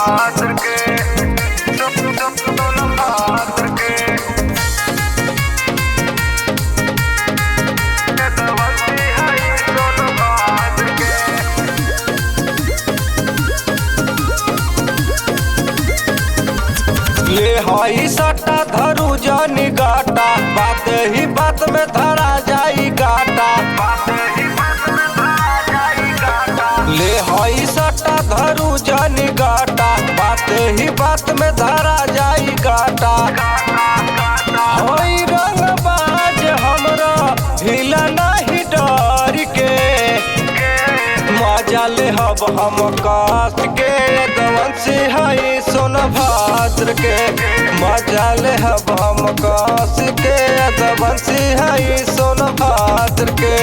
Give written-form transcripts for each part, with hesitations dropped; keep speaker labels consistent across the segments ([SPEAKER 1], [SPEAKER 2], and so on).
[SPEAKER 1] सोनभद्र के सोनभद्र के दवंसी है सोनभद्र के।
[SPEAKER 2] ले हई सट्टा धरू जानी गाटा, बात ही बात में धरा जाई गाटा। ले हई सट्टा धरू जानी गाटा, बात ही बात में धरा जाई गाटा। हई रंगबाज हमरा हिला नहीं डर के, मजा ले हब हम काश के दवंसी हई सोनभद्र के। मजा ले हब हम काश के दवंसी हई सोनभद्र के।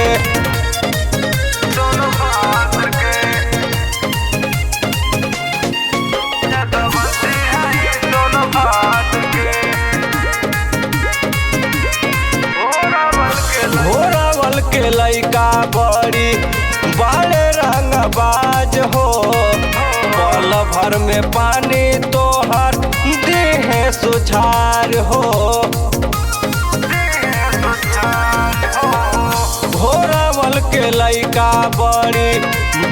[SPEAKER 1] सोनभद्र के दवंसी है सोनभद्र के।
[SPEAKER 2] घोरावल के लइका बड़ी बाले रंगबाज हो, पल भर में पानी तोहर देहे सुझार हो। घोरावल के लइका बड़ी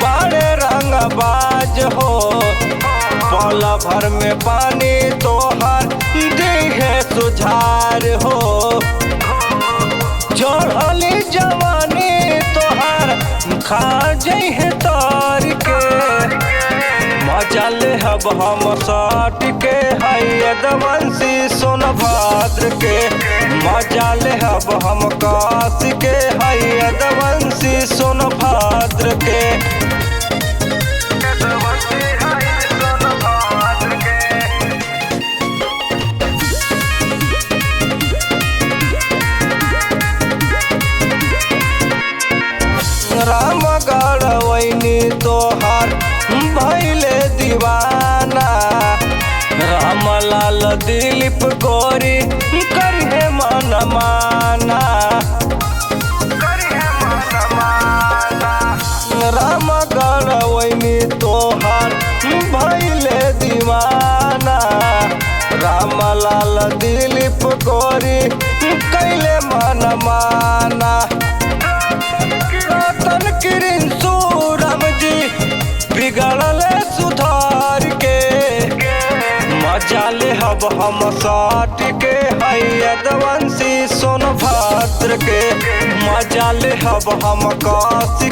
[SPEAKER 2] बाले रंगबाज हो, पल भर में पानी तोहर देहे सुझार हो। चढ़ली जवानी तोहार खा जइहे तार के, मजा ले हब हम साट के हई दवंसी सोनभद्र के। मजा ले हब हम काश के हई दवंसी सोनभद्र के।
[SPEAKER 1] दवंसी है सोनभद्र के।
[SPEAKER 2] रामगढ़ वैनी तोहार भैले दीवाना, रामलाल दिलीप गोरी करिहे मन माना। रामगढ़ वैनी तोहार भैले दीवाना, रामलाल दिलीप गोरी कैले मन माना। रतन किरिंसू राम जी बिगड़ल सुधार के, मजा ले हब हम साट के हई दवंसी सोनभद्र के। मजा ले हब हम काश